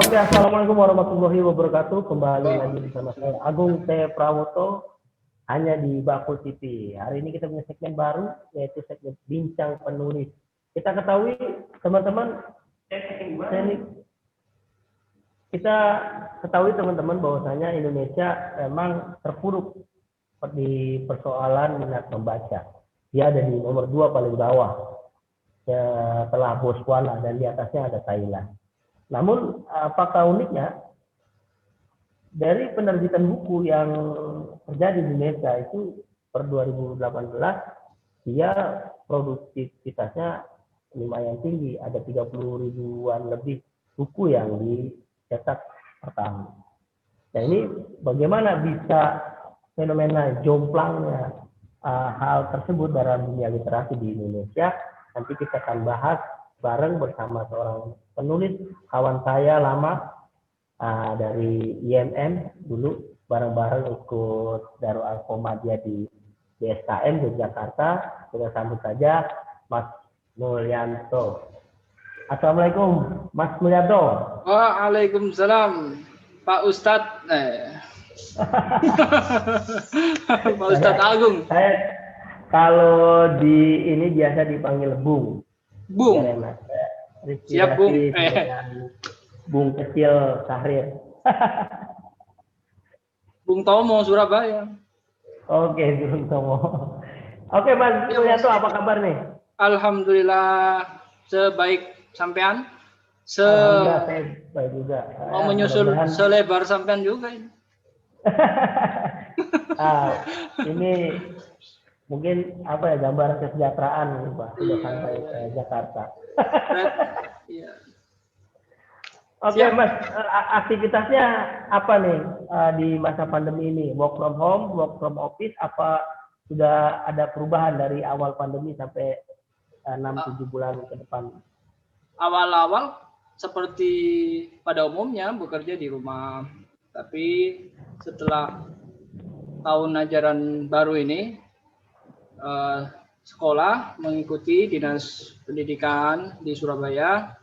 Oke, assalamualaikum warahmatullahi wabarakatuh. Kembali lagi bersama saya Agung T. Prawoto hanya di Baku TV. Hari ini kita punya segmen baru yaitu segmen Bincang Penulis. Kita ketahui teman-teman, bahwasanya Indonesia memang terpuruk di persoalan minat membaca. Dia ada di nomor 2 paling bawah setelah Botswana dan di atasnya ada Thailand. Namun apakah uniknya dari penerbitan buku yang terjadi di Indonesia itu per 2018 dia produktivitasnya lumayan tinggi, ada 30 ribuan lebih buku yang dicetak per tahun. Nah ini bagaimana bisa fenomena jomplangnya hal tersebut dalam dunia literasi di Indonesia? Nanti kita akan bahas bareng bersama seorang penulis kawan saya lama dari IMM dulu, bareng-bareng ikut Darul Al-Muhammadiyah di SKM di Jakarta. Kita sambut saja Mas Mulyanto. Assalamualaikum Mas Mulyanto. Waalaikumsalam Pak Ustadz. Pak Ustadz Agung. Saya kalau di ini biasa dipanggil Bung. Bung. Siap Bung. Bung kecil Sahrir. Bung Tomo Surabaya. Oke, Bung Tomo. Oke, Mas Mulyanto, apa kabar nih? Alhamdulillah sebaik sampean. Alhamdulillah saya baik juga. Mau menyusul selebar sampean juga ini. Ini mungkin apa ya, gambar kesejahteraan Pak, sudah sampai ke Jakarta. Iya. Oke, Mas, aktivitasnya apa nih di masa pandemi ini? Work from home, work from office, apa sudah ada perubahan dari awal pandemi sampai 6-7 bulan ke depan? Awal-awal seperti pada umumnya bekerja di rumah. Tapi setelah tahun ajaran baru ini, sekolah mengikuti Dinas Pendidikan di Surabaya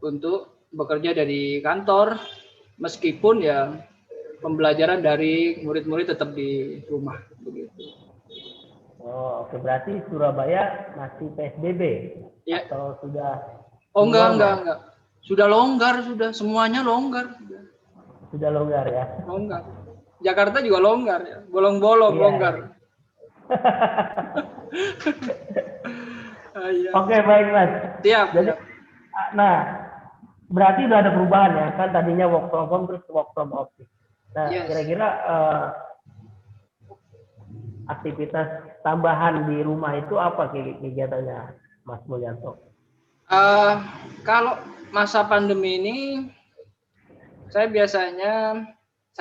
untuk bekerja dari kantor, meskipun ya pembelajaran dari murid-murid tetap di rumah begitu. Oh, oke, berarti Surabaya masih PSBB ya. Atau sudah? Oh enggak. Sudah longgar, sudah semuanya longgar. Sudah longgar ya. Longgar. Jakarta juga longgar ya, bolong-bolong longgar. Oke, baik Mas. Siap. Jadi, nah berarti udah ada perubahan ya, kan tadinya work from home terus work from office. Nah, kira-kira aktivitas tambahan di rumah itu apa kegiatannya, Mas Mulyanto? Kalau masa pandemi ini, saya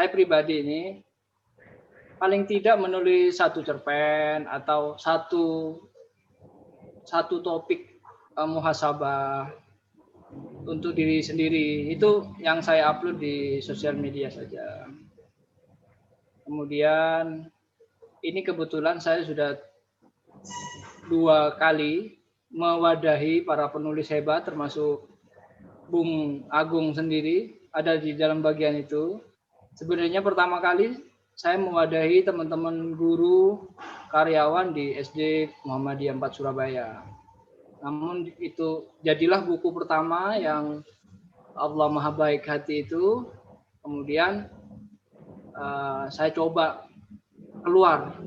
pribadi ini paling tidak menulis satu cerpen atau satu topik muhasabah untuk diri sendiri. Itu yang saya upload di sosial media saja. Kemudian ini kebetulan saya sudah 2 kali mewadahi para penulis hebat, termasuk Bung Agung sendiri ada di dalam bagian itu. Sebenarnya pertama kali saya mewadahi teman-teman guru karyawan di SD Muhammadiyah 4 Surabaya. Namun itu jadilah buku pertama yang Allah Maha Baik Hati itu. Kemudian saya coba keluar,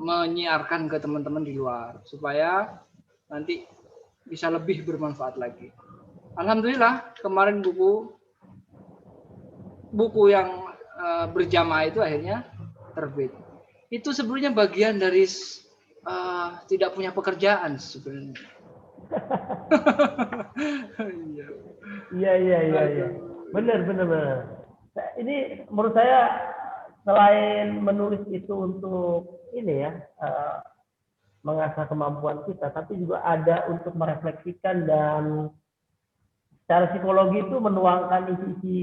menyiarkan ke teman-teman di luar supaya nanti bisa lebih bermanfaat lagi. Alhamdulillah kemarin buku yang berjamaah itu akhirnya terbit. Itu sebenarnya bagian dari tidak punya pekerjaan sebenarnya. Iya. Benar. Ini menurut saya selain menulis itu untuk ini ya, mengasah kemampuan kita, tapi juga ada untuk merefleksikan dan secara psikologi itu menuangkan isi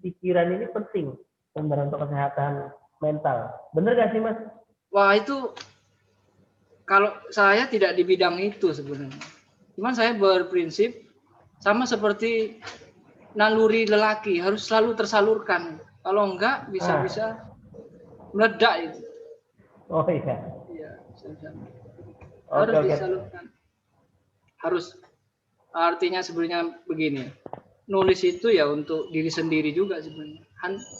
pikiran ini penting sebenarnya untuk kesehatan mental. Benar gak sih, Mas? Wah, itu kalau saya tidak di bidang itu sebenarnya. Cuman saya berprinsip Sama seperti naluri lelaki, harus selalu tersalurkan. Kalau enggak, bisa-bisa meledak itu. Oh iya. Iya, Oke, harus oke. disalurkan. Harus, artinya sebenarnya begini. Nulis itu ya untuk diri sendiri juga sebenarnya.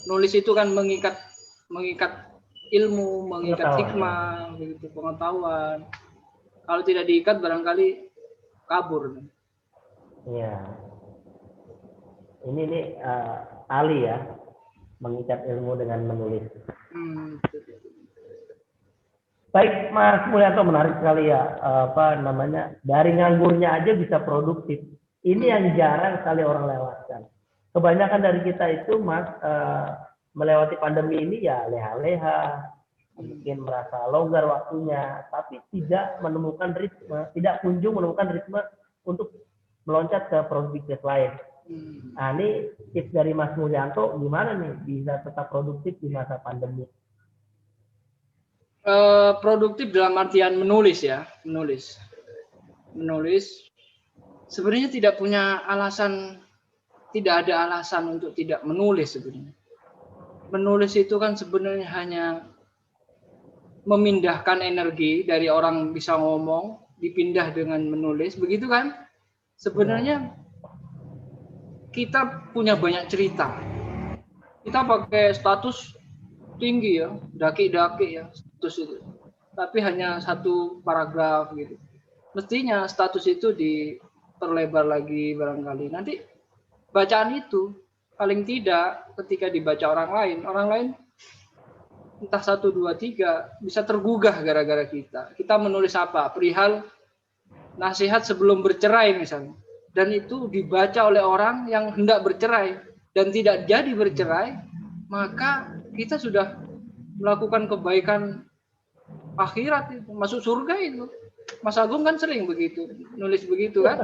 Nulis itu kan mengikat ilmu, mengikat hikmah, begitu, pengetahuan. Kalau tidak diikat barangkali kabur. Iya. Ini nih Ali ya, mengikat ilmu dengan menulis. Baik, Mas Mulyanto, menarik sekali ya, dari nganggurnya aja bisa produktif. Ini yang jarang sekali orang lewatkan. Kebanyakan dari kita itu, Mas, melewati pandemi ini ya leha-leha, mungkin merasa longgar waktunya, tapi tidak menemukan ritme, tidak kunjung menemukan ritme untuk meloncat ke produktivitas lain. Nah, ini tips dari Mas Mulyanto, gimana nih bisa tetap produktif di masa pandemi? Produktif dalam artian menulis ya, menulis sebenarnya tidak punya alasan, tidak ada alasan untuk tidak menulis. Sebenarnya menulis itu kan sebenarnya hanya memindahkan energi dari orang bisa ngomong dipindah dengan menulis, begitu kan? Sebenarnya kita punya banyak cerita, kita pakai status tinggi ya, daki-daki ya status itu, tapi hanya satu paragraf gitu. Mestinya status itu diperlebar lagi barangkali. Nanti bacaan itu paling tidak ketika dibaca orang lain entah 1, 2, 3 bisa tergugah gara-gara kita. Kita menulis apa? Perihal nasihat sebelum bercerai misalnya. Dan itu dibaca oleh orang yang hendak bercerai dan tidak jadi bercerai, maka kita sudah melakukan kebaikan akhirat itu, masuk surga itu. Mas Agung kan sering begitu, nulis begitu kan?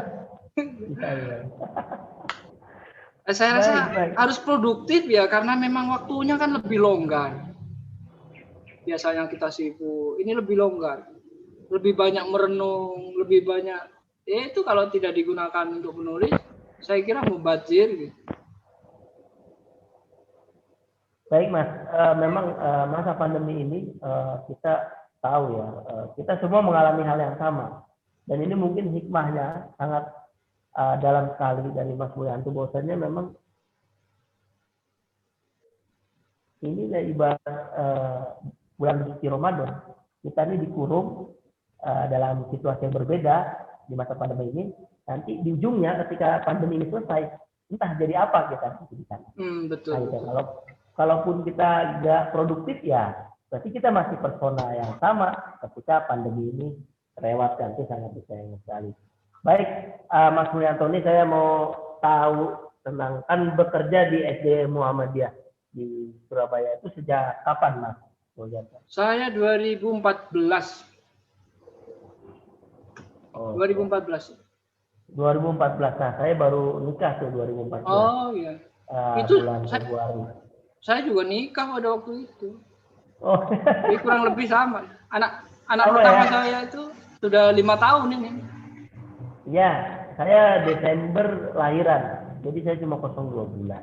Saya rasa harus produktif ya, karena memang waktunya kan lebih longgar. Biasanya kita sibuk, ini lebih longgar, lebih banyak merenung, lebih banyak. Itu kalau tidak digunakan untuk menulis, saya kira mubazir gitu. Baik, Mas, memang masa pandemi ini kita tahu ya, kita semua mengalami hal yang sama, dan ini mungkin hikmahnya sangat dalam sekali dari Mas Mulyanto, bahwasanya memang ini ibarat bulan suci Ramadan, kita ini dikurung dalam situasi yang berbeda di masa pandemi ini. Nanti di ujungnya ketika pandemi ini selesai, entah jadi apa kita di sana. Betul. Nah, gitu. Kalaupun kita nggak produktif ya, berarti kita masih persona yang sama ketika pandemi ini terlewatkan. Itu sangat disayang sekali. Baik, Mas Mulyanto, ini saya mau tahu tentang, kan bekerja di SD Muhammadiyah di Surabaya, itu sejak kapan, Mas Mulyanto? Saya 2014. 2014. 2014. Nah, saya baru nikah tuh 2014. Oh iya. Itu bulan Februari. Saya juga nikah pada waktu itu. Oh. Jadi kurang lebih sama. Anak pertama ya? Saya itu sudah 5 tahun ini. Iya, saya Desember lahiran. Jadi saya cuma 0,2 bulan.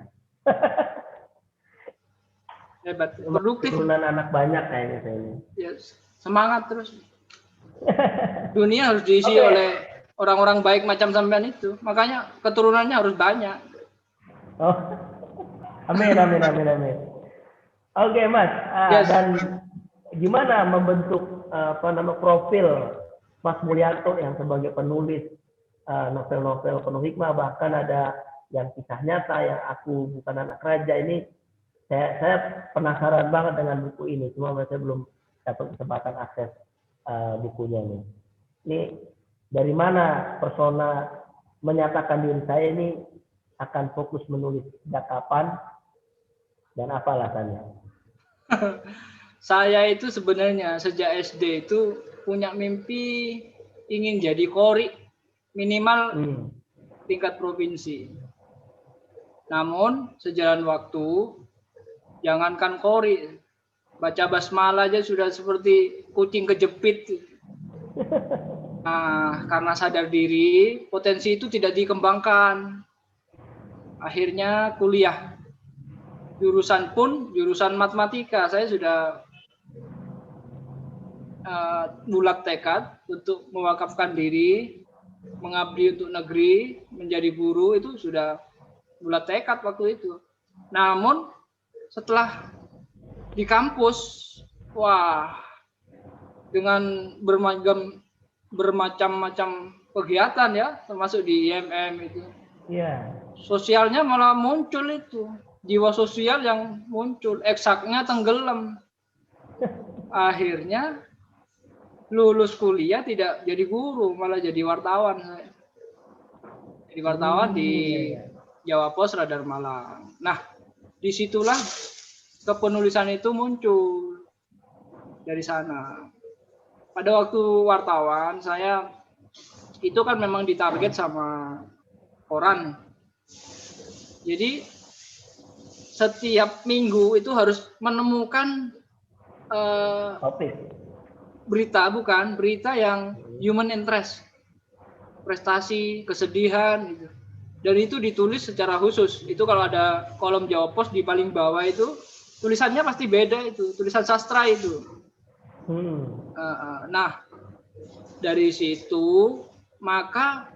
Hebat. Produktif. Turunan anak banyak kayaknya saya ini. Ya, semangat terus. Dunia harus diisi oleh orang-orang baik macam sampean itu. Makanya keturunannya harus banyak. Oh. Amin. Oke, Mas. Dan gimana membentuk profil Mas Mulyanto yang sebagai penulis novel-novel penuh hikmah, bahkan ada yang kisah nyata, yang Aku Bukan Anak Raja. Ini saya penasaran banget dengan buku ini, cuma saya belum dapat kesempatan akses bukunya nih. Ini dari mana persona menyatakan diri saya ini akan fokus menulis, sejak kapan dan apa alasannya? Saya itu sebenarnya sejak SD itu punya mimpi ingin jadi qori, minimal tingkat provinsi. Namun sejalan waktu, jangankan qori, baca basmalah aja sudah seperti kucing kejepit. Nah, karena sadar diri, potensi itu tidak dikembangkan. Akhirnya kuliah. Jurusan pun jurusan matematika. Saya sudah bulat tekad untuk mewakafkan diri, mengabdi untuk negeri, menjadi guru, itu sudah bulat tekad waktu itu. Namun setelah di kampus, wah, dengan bermacam-macam kegiatan ya, termasuk di IMM itu. Iya. Sosialnya malah muncul itu. Jiwa sosial yang muncul, eksaknya tenggelam. Akhirnya lulus kuliah tidak jadi guru, malah jadi wartawan. Jadi wartawan di Jawa Pos Radar Malang. Nah, disitulah kepenulisan itu muncul dari sana. Pada waktu wartawan, saya itu kan memang ditarget sama koran. Jadi setiap minggu itu harus menemukan berita yang human interest, prestasi, kesedihan gitu. Dan itu ditulis secara khusus. Itu kalau ada kolom Jawa Pos di paling bawah itu tulisannya pasti beda, itu tulisan sastra itu. Nah, dari situ maka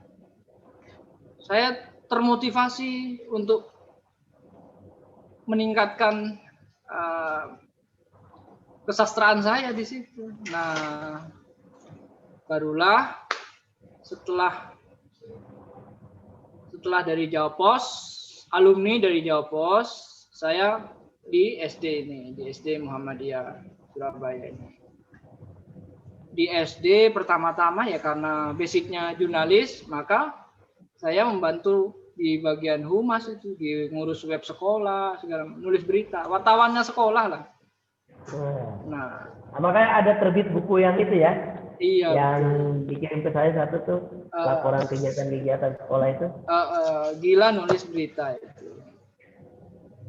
saya termotivasi untuk meningkatkan kesastraan saya di situ. Nah, barulah setelah dari Jawa Pos, alumni dari Jawa Pos, saya di SD ini, di SD Muhammadiyah Surabaya ini. Di SD pertama-tama ya karena basicnya jurnalis, maka saya membantu di bagian humas itu, di ngurus web sekolah, segala nulis berita, wartawannya sekolah lah. Nah, makanya ada terbit buku yang itu ya, iya, yang dikirim ke saya satu tuh, laporan kegiatan-kegiatan sekolah itu. Gila nulis berita itu.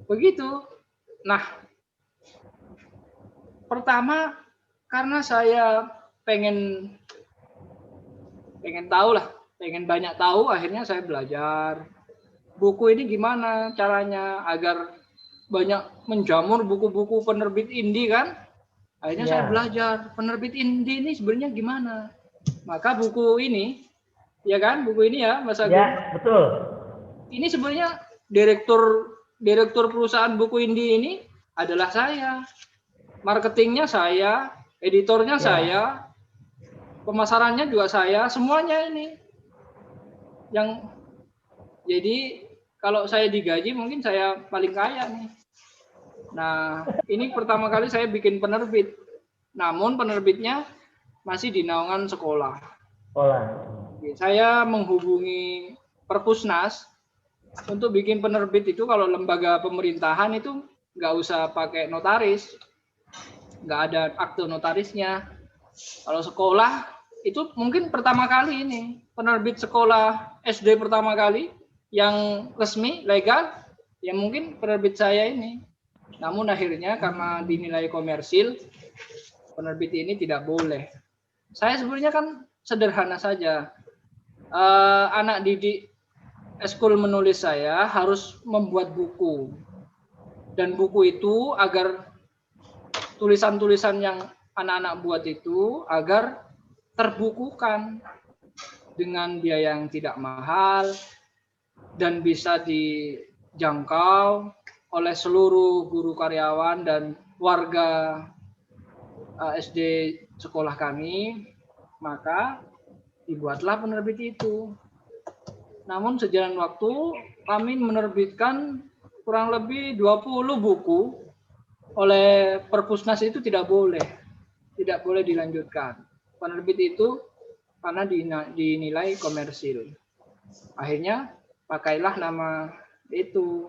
Begitu. Nah, pertama karena saya pengen tahu lah, pengen banyak tahu, akhirnya saya belajar buku ini gimana caranya agar banyak menjamur buku-buku penerbit indie kan. Akhirnya saya belajar penerbit indie ini sebenarnya gimana. Maka buku ini, ya kan, buku ini ya Mas Agung. Ya, betul. Ini sebenarnya direktur perusahaan buku indie ini adalah saya. Marketingnya saya, editornya saya, pemasarannya juga saya, semuanya ini. Jadi kalau saya digaji mungkin saya paling kaya nih. Nah, ini pertama kali saya bikin penerbit. Namun penerbitnya masih di naungan sekolah. Saya menghubungi Perpusnas untuk bikin penerbit itu. Kalau lembaga pemerintahan itu nggak usah pakai notaris, nggak ada akte notarisnya. Kalau sekolah itu mungkin pertama kali ini penerbit sekolah SD pertama kali yang resmi legal, ya mungkin penerbit saya ini. Namun akhirnya karena dinilai komersil, penerbit ini tidak boleh. Saya sebenarnya kan sederhana saja. Anak didik eskul menulis saya harus membuat buku. Dan buku itu agar tulisan-tulisan yang anak-anak buat itu agar terbukukan dengan biaya yang tidak mahal dan bisa dijangkau oleh seluruh guru karyawan dan warga SD sekolah kami, maka dibuatlah penerbit itu. Namun sejalan waktu kami menerbitkan kurang lebih 20 buku. Oleh Perpusnas itu tidak boleh dilanjutkan. Penerbit itu karena dinilai komersil. Akhirnya pakailah nama itu.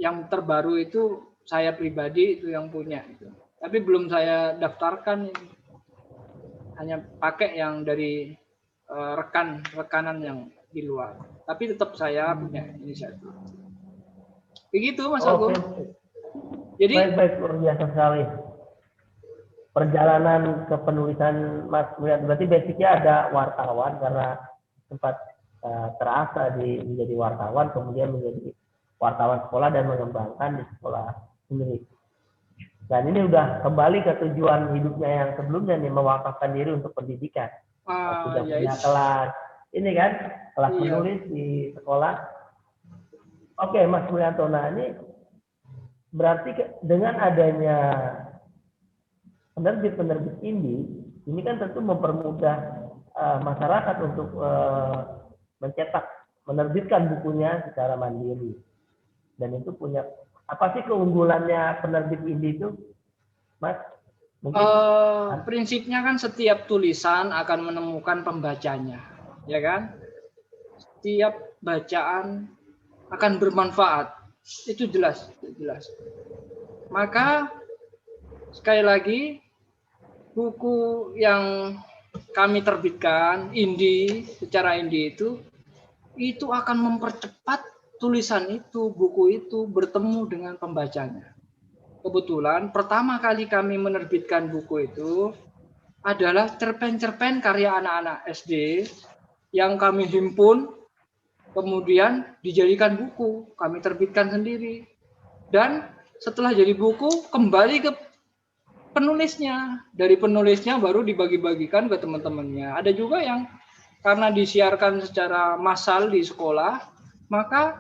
Yang terbaru itu saya pribadi itu yang punya itu. Tapi belum saya daftarkan ini. Hanya pakai yang dari rekanan yang di luar. Tapi tetap saya punya inisiatif. Begitu Mas Agung. Jadi baik luar biasa sekali. perjalanan ke penulisan Mas Mulyanto, berarti basicnya ada wartawan karena sempat terasa menjadi wartawan, kemudian menjadi wartawan sekolah dan mengembangkan di sekolah sendiri. Dan ini udah kembali ke tujuan hidupnya yang sebelumnya nih, mewakafkan diri untuk pendidikan. Sudah ya punya itu. kelas, ini kan kelas Iya. menulis di sekolah. Oke, Mas Mulyanto, nah ini berarti dengan adanya penerbit-penerbit ini kan tentu mempermudah masyarakat untuk mencetak, menerbitkan bukunya secara mandiri. Dan itu punya, apa sih keunggulannya penerbit indie itu, Mas? Mungkin prinsipnya kan setiap tulisan akan menemukan pembacanya, ya kan? Setiap bacaan akan bermanfaat, itu jelas. Maka sekali lagi, buku yang kami terbitkan secara indie itu akan mempercepat tulisan itu, buku itu bertemu dengan pembacanya. Kebetulan pertama kali kami menerbitkan buku itu adalah cerpen-cerpen karya anak-anak SD yang kami himpun, kemudian dijadikan buku, kami terbitkan sendiri. Dan setelah jadi buku, kembali ke penulisnya. Dari penulisnya baru dibagi-bagikan ke teman-temannya. Ada juga yang karena disiarkan secara massal di sekolah, maka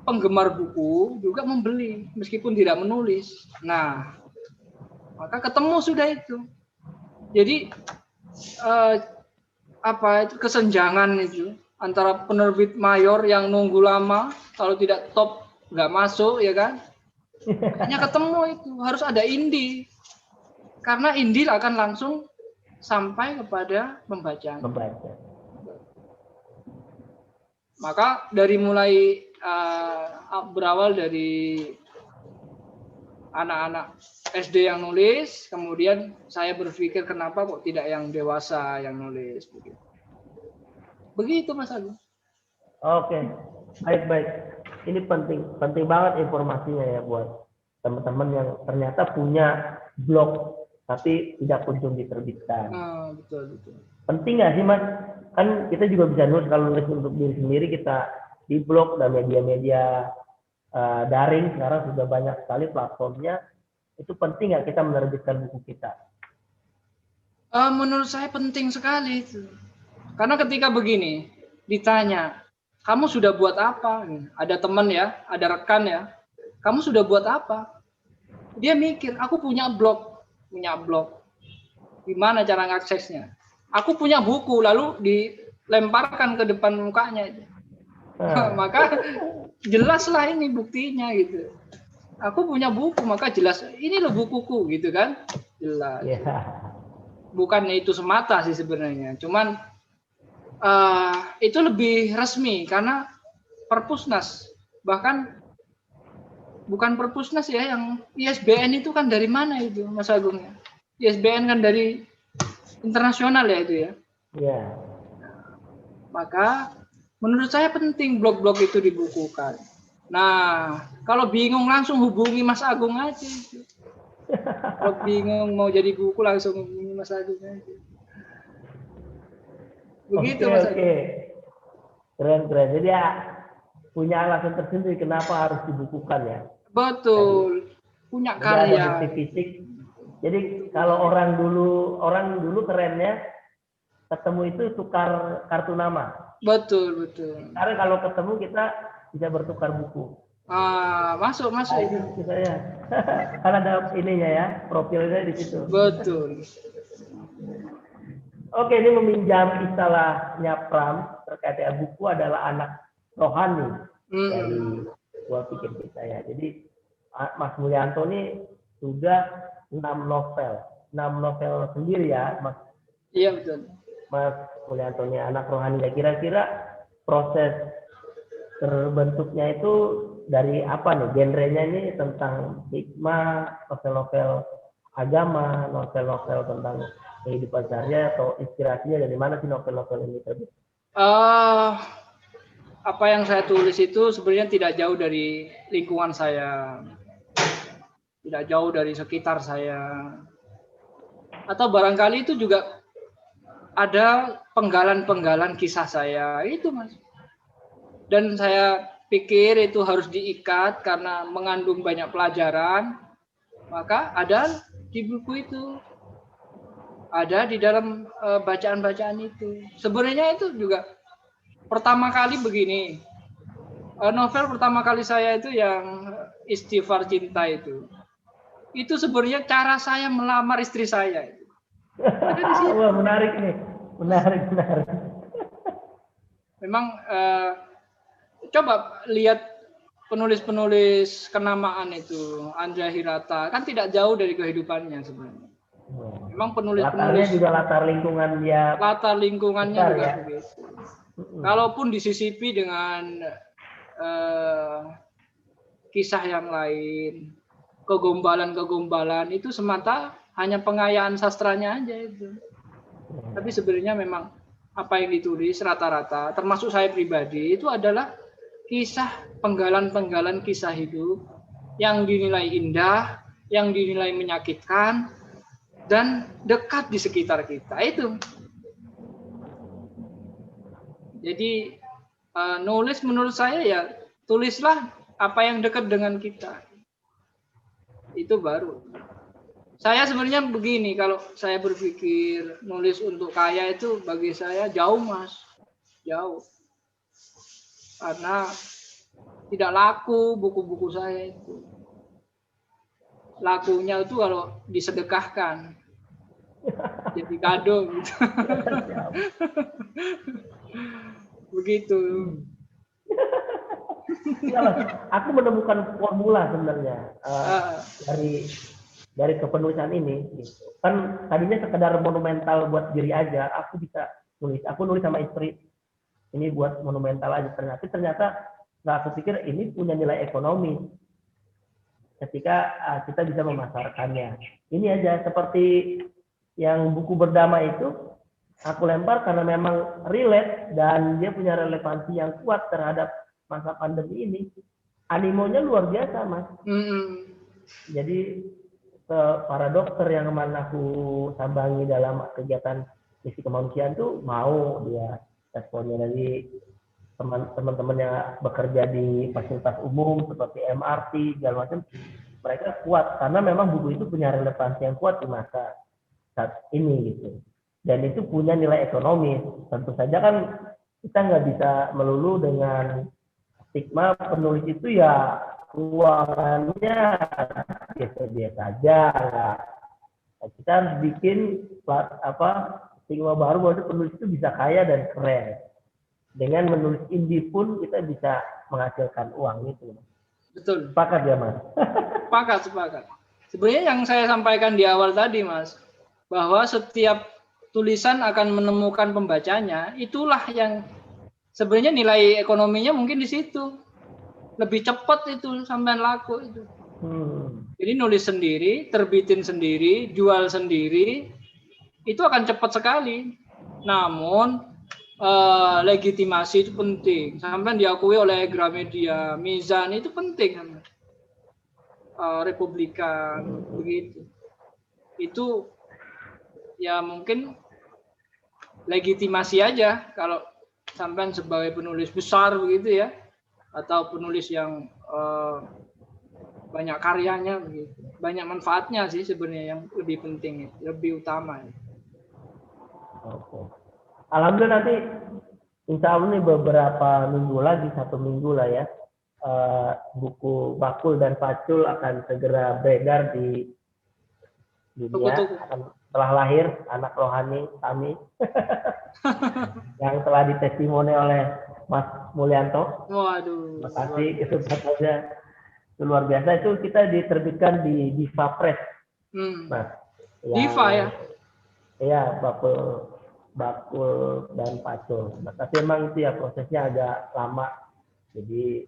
penggemar buku juga membeli meskipun tidak menulis. Nah, maka ketemu sudah itu. Jadi itu kesenjangan itu antara penerbit mayor yang nunggu lama, kalau tidak top nggak masuk, ya kan? Hanya ketemu itu, harus ada indie. Karena indie akan langsung sampai kepada pembacaan. Maka dari mulai berawal dari anak-anak SD yang nulis, kemudian saya berpikir kenapa kok tidak yang dewasa yang nulis. Begitu Mas Agung. Oke, baik. Ini penting banget informasinya ya buat teman-teman yang ternyata punya blog tapi tidak kunjung diterbitkan. Betul. Penting nggak sih Mas? Kan kita juga bisa nulis, kalau nulis untuk diri sendiri kita di blog dan media-media daring sekarang sudah banyak sekali platformnya. Itu penting nggak kita menerbitkan buku kita? Menurut saya penting sekali itu. Karena ketika begini ditanya, kamu sudah buat apa? Ada teman ya, ada rekan ya, kamu sudah buat apa? Dia mikir, aku punya blog. Gimana cara ngaksesnya? Aku punya buku, lalu dilemparkan ke depan mukanya. Maka jelaslah ini buktinya gitu. Aku punya buku, maka jelas ini loh bukuku gitu kan? Jelas. Bukan itu semata sih sebenarnya. Cuman itu lebih resmi karena Perpusnas. Bahkan bukan Perpusnas ya, yang ISBN itu kan dari mana itu Mas Agung ya? ISBN kan dari internasional ya itu ya. Iya. Maka menurut saya penting blog-blog itu dibukukan. Nah, kalau bingung langsung hubungi Mas Agung aja. Kalau bingung mau jadi buku langsung hubungi Mas Agung aja. Begitu Mas Agung. Oke. Keren. Jadi ya punya alasan tersendiri kenapa harus dibukukan ya. Betul. Punya karya. Ada bukti fisik. Jadi kalau orang dulu kerennya ketemu itu tukar kartu nama. Betul. Sekarang kalau ketemu kita bisa bertukar buku. Masuk itu saya. Karena ada ininya ya, profilnya di situ. Betul. Oke, ini meminjam istilahnya Pram terkait dengan buku adalah anak rohani dari Gua Pikir Kita ya. Jadi Mas Mulyanto ini sudah 6 novel sendiri ya, Mas. Iya betul. Mas Mulyanto ini anak rohani. Kira-kira proses terbentuknya itu dari apa nih? Genrenya ini tentang hikmah, novel-novel agama, novel-novel tentang kehidupan sehari, atau inspirasinya dari mana sih novel-novel ini terbit? Apa yang saya tulis itu sebenarnya tidak jauh dari lingkungan saya. tidak jauh dari sekitar saya. Atau barangkali itu juga ada penggalan-penggalan kisah saya, itu Mas. Dan saya pikir itu harus diikat karena mengandung banyak pelajaran, maka ada di buku itu, ada di dalam bacaan-bacaan itu. Sebenarnya itu juga pertama kali begini, novel pertama kali saya itu yang Istighfar Cinta itu sebenarnya cara saya melamar istri saya. Ada di situ. Wah, menarik nih, menarik. Memang coba lihat penulis-penulis kenamaan itu, Andrea Hirata, kan tidak jauh dari kehidupannya sebenarnya. Memang penulis-penulis juga latar lingkungan dia. Latar lingkungannya besar, juga ya? begitu. Kalaupun disisipi dengan kisah yang lain, kegombalan-kegombalan itu semata hanya pengayaan sastranya aja itu. Tapi sebenarnya memang apa yang ditulis rata-rata, termasuk saya pribadi, itu adalah kisah penggalan-penggalan kisah hidup yang dinilai indah, yang dinilai menyakitkan, dan dekat di sekitar kita. Itu. Jadi nulis menurut saya ya tulislah apa yang dekat dengan kita. Itu baru. Saya sebenarnya begini, kalau saya berpikir nulis untuk kaya itu bagi saya jauh Mas. Jauh. Karena tidak laku buku-buku saya itu. Lakunya itu kalau disedekahkan. Jadi kado gitu. Begitu. Ya, aku menemukan formula sebenarnya dari kepenulisan ini. Gitu. Kan tadinya sekedar monumental buat diri aja, aku bisa nulis. Aku nulis sama istri, ini buat monumental aja. Ternyata nggak aku pikir ini punya nilai ekonomi ketika kita bisa memasarkannya. Ini aja seperti yang buku Berdamai itu, aku lempar karena memang relate dan dia punya relevansi yang kuat terhadap masa pandemi ini. Animonya luar biasa, Mas. Jadi para dokter yang kemarin aku sambangi dalam kegiatan misi kemanusiaan tuh mau dia responnya dari teman-teman yang bekerja di fasilitas umum seperti MRT segala macam, mereka kuat karena memang buku itu punya relevansi yang kuat di masa saat ini gitu. Dan itu punya nilai ekonomis. Tentu saja kan kita nggak bisa melulu dengan stigma penulis itu ya keuangannya biasa-biasa aja. Kita harus bikin stigma baru bahwa penulis itu bisa kaya dan keren. Dengan menulis indie pun kita bisa menghasilkan uang itu. Betul. Sepakat ya Mas? Sepakat. Sebenarnya yang saya sampaikan di awal tadi Mas, bahwa setiap tulisan akan menemukan pembacanya, itulah yang sebenarnya nilai ekonominya mungkin di situ. Lebih cepat itu sampai laku itu. Jadi nulis sendiri, terbitin sendiri, jual sendiri, itu akan cepat sekali. Namun legitimasi itu penting. Sampai diakui oleh Gramedia, Mizan itu penting. Republikan, begitu. Itu ya mungkin legitimasi aja kalau sampai sebagai penulis besar begitu ya, atau penulis yang banyak karyanya begitu, banyak manfaatnya sih sebenarnya yang lebih penting, lebih utama. Oke. Alhamdulillah nanti insya Allah nih beberapa minggu lagi, 1 minggu lah ya, buku Bakul dan Pacul akan segera beredar di dunia. Setelah lahir anak rohani kami yang telah ditestimoni oleh Mas Mulyanto. Waduh. Terima kasih, itu saja luar biasa. Itu kita diterbitkan di Diva Press. Nah, Diva ya? Iya, bakul dan pacul. Nah, tapi memang itu ya prosesnya agak lama. Jadi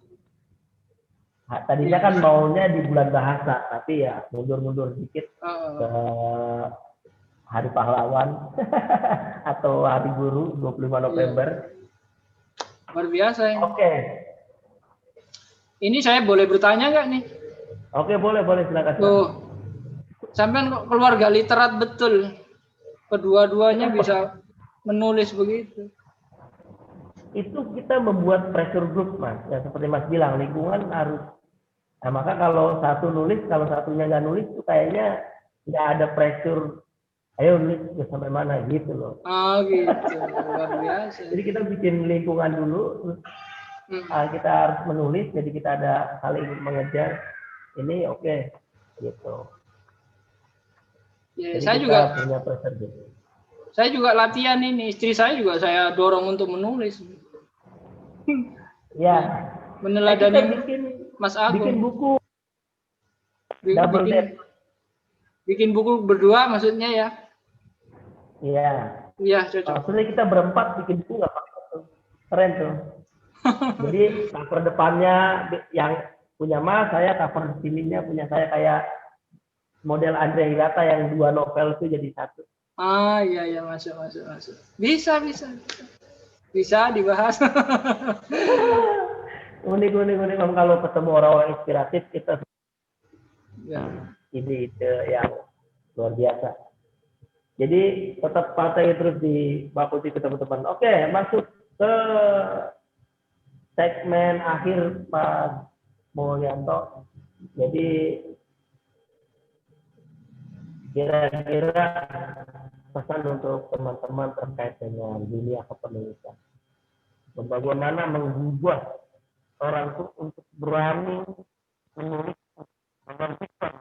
tadinya kan maunya di bulan bahasa, tapi ya mundur-mundur dikit ke Hari Pahlawan atau Hari Guru 25 November. Luar biasa ya. Oke. Ini saya boleh bertanya nggak nih? Oke, boleh silakan. Tuh, sampean kok keluarga literat betul. Kedua-duanya bisa menulis begitu. Itu kita membuat pressure group, Mas. Ya seperti Mas bilang, lingkungan harus. Nah, maka kalau satu nulis, kalau satunya nggak nulis, itu kayaknya nggak ada pressure. Ayo nulis sampai mana gitu loh. Ah gitu, luar biasa. Jadi kita bikin lingkungan dulu, terus kita harus menulis, jadi kita ada saling mengejar. Ini oke, gitu. Ya, Jadi saya kita juga punya pressure gitu. saya juga latihan ini, istri saya juga saya dorong untuk menulis. Ya. Meneladani Kita Mas bikin Agung. buku double date. Bikin buku berdua maksudnya ya? Iya. Iya, cocok. Maksudnya kita berempat bikin buku nggak apa-apa tuh. Keren tuh. Jadi cover depannya yang punya Mas, saya cover sininya punya saya, kayak model Andre Hirata yang 2 novel itu jadi satu. Ah iya masuk. Bisa. Bisa dibahas. unik. Kalau ketemu orang-orang inspiratif kita Ya. ide yang luar biasa. Jadi tetap pakai terus di baku ke teman-teman. Oke, masuk ke segmen akhir Pak Mulyanto. Jadi kira-kira pesan untuk teman-teman terkait dengan dunia kepenulisan. Bagaimana mengubah orang itu untuk berani menulis menerbitkan.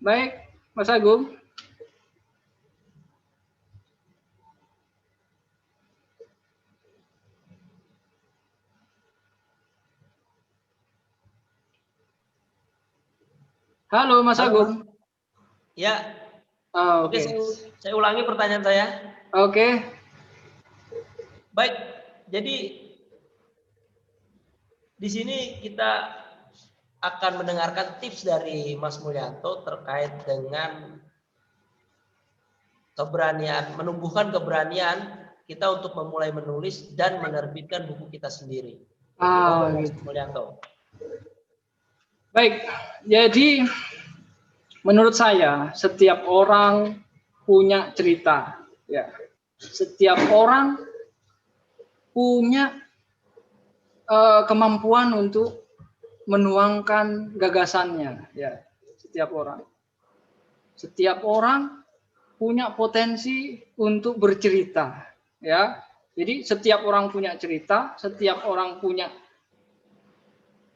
Baik, Mas Agung. Halo Mas Agung. Ya. Oke. Saya ulangi pertanyaan saya. Oke. Baik. Jadi di sini kita akan mendengarkan tips dari Mas Mulyanto terkait dengan keberanian, menumbuhkan keberanian kita untuk memulai menulis dan menerbitkan buku kita sendiri. Mas Mulyanto. Baik, jadi menurut saya setiap orang punya cerita, ya. Setiap orang punya kemampuan untuk menuangkan gagasannya, ya. Setiap orang punya potensi untuk bercerita, ya. Jadi setiap orang punya cerita, setiap orang punya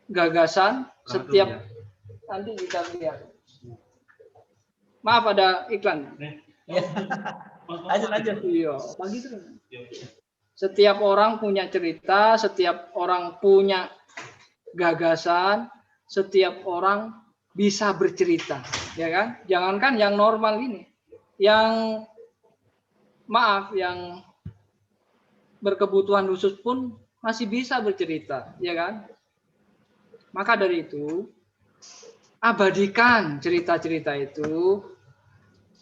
gagasan, nanti kita lihat. Maaf ada iklan. Lanjut. Iya, pagi terus. Setiap orang punya cerita, setiap orang punya gagasan, setiap orang bisa bercerita, ya kan? Jangankan yang normal ini, yang berkebutuhan khusus pun masih bisa bercerita, ya kan? Maka dari itu, abadikan cerita-cerita itu.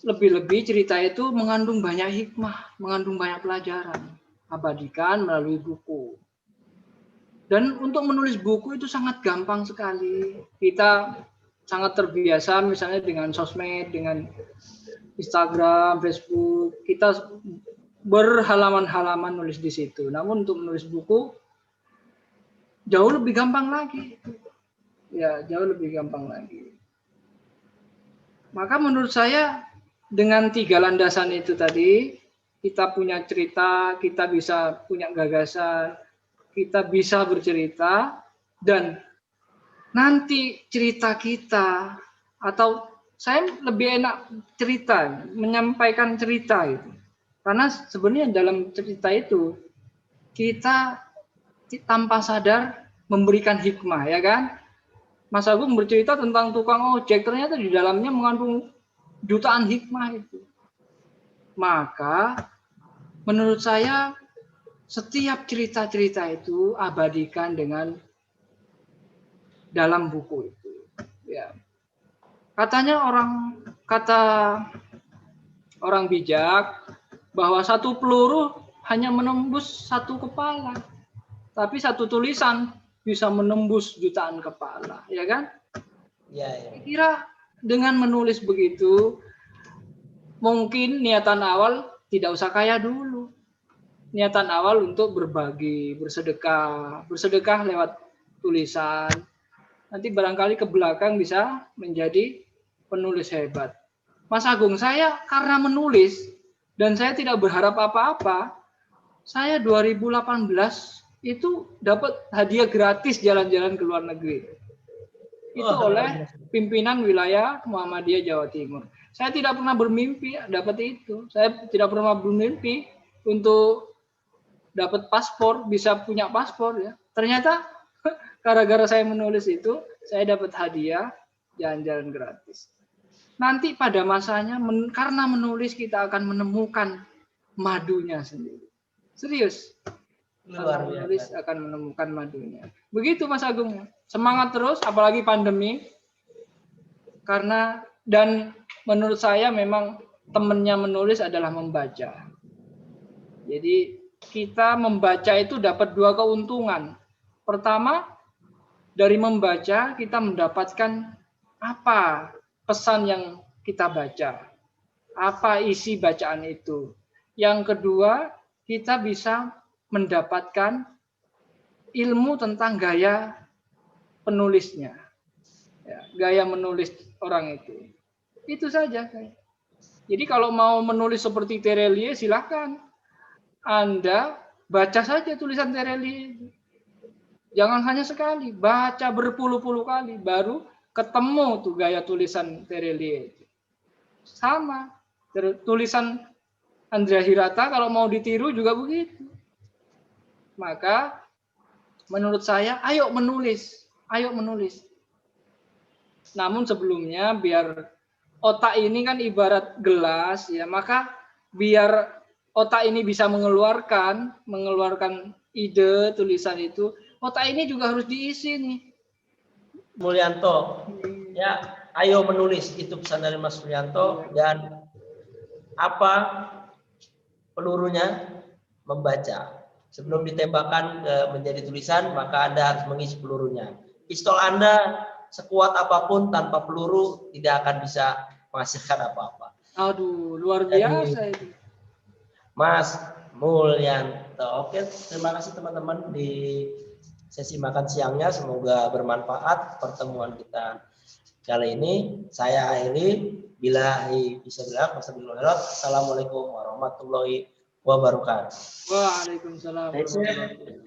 Lebih-lebih cerita itu mengandung banyak hikmah, mengandung banyak pelajaran. Abadikan melalui buku. Dan untuk menulis buku itu sangat gampang sekali. Kita sangat terbiasa misalnya dengan sosmed, dengan Instagram, Facebook. Kita berhalaman-halaman nulis di situ. Namun untuk menulis buku jauh lebih gampang lagi. Ya, jauh lebih gampang lagi. Maka menurut saya dengan 3 landasan itu tadi, kita punya cerita, kita bisa punya gagasan, kita bisa bercerita, dan nanti cerita kita, atau saya lebih enak cerita, menyampaikan cerita itu. Karena sebenarnya dalam cerita itu, kita tanpa sadar memberikan hikmah, ya kan? Mas Agung bercerita tentang tukang ojek, ternyata di dalamnya mengandung jutaan hikmah itu. Maka menurut saya setiap cerita-cerita itu abadikan dengan dalam buku itu. Ya. Kata orang bijak bahwa satu peluru hanya menembus satu kepala, tapi satu tulisan bisa menembus jutaan kepala, ya kan? Ya, ya. Kira dengan menulis begitu, mungkin niatan awal tidak usah kaya dulu. Niatan awal untuk berbagi, bersedekah lewat tulisan. Nanti barangkali ke belakang bisa menjadi penulis hebat. Mas Agung, saya karena menulis dan saya tidak berharap apa-apa, saya 2018 itu dapat hadiah gratis jalan-jalan ke luar negeri. Itu oleh pimpinan wilayah Muhammadiyah Jawa Timur. Saya tidak pernah bermimpi dapat itu. Saya tidak pernah bermimpi untuk dapat paspor, bisa punya paspor ya. Ternyata gara-gara saya menulis itu, saya dapat hadiah jalan-jalan gratis. Nanti pada masanya karena menulis kita akan menemukan madunya sendiri. Serius. Luar biasa. Menulis akan menemukan madunya. Begitu Mas Agung. Semangat terus apalagi pandemi. Karena dan menurut saya memang temannya menulis adalah membaca. Jadi kita membaca itu dapat dua keuntungan. Pertama, dari membaca kita mendapatkan apa pesan yang kita baca. Apa isi bacaan itu. Yang kedua, kita bisa mendapatkan ilmu tentang gaya penulisnya. Ya, gaya menulis orang itu. Itu saja. Jadi kalau mau menulis seperti Terelie, silakan. Anda baca saja tulisan Terelie. Jangan hanya sekali, baca berpuluh-puluh kali, baru ketemu tuh gaya tulisan Terelie. Sama. Tulisan Andrea Hirata kalau mau ditiru juga begitu. Maka menurut saya, ayo menulis. Ayo menulis. Namun sebelumnya biar otak ini kan ibarat gelas ya, maka biar otak ini bisa mengeluarkan ide tulisan itu, otak ini juga harus diisi nih. Mulyanto, ya ayo menulis, itu pesan dari Mas Mulyanto. Dan apa pelurunya? Membaca. Sebelum ditembakkan menjadi tulisan, maka Anda harus mengisi pelurunya. Pistol Anda sekuat apapun tanpa peluru tidak akan bisa menghasilkan apa-apa. Aduh, luar biasa itu. Mas Mulyanto. Oke, terima kasih teman-teman di sesi makan siangnya. Semoga bermanfaat pertemuan kita kali ini. Saya akhiri. Assalamualaikum warahmatullahi wabarakatuh. Waalaikumsalam warahmatullahi wabarakatuh.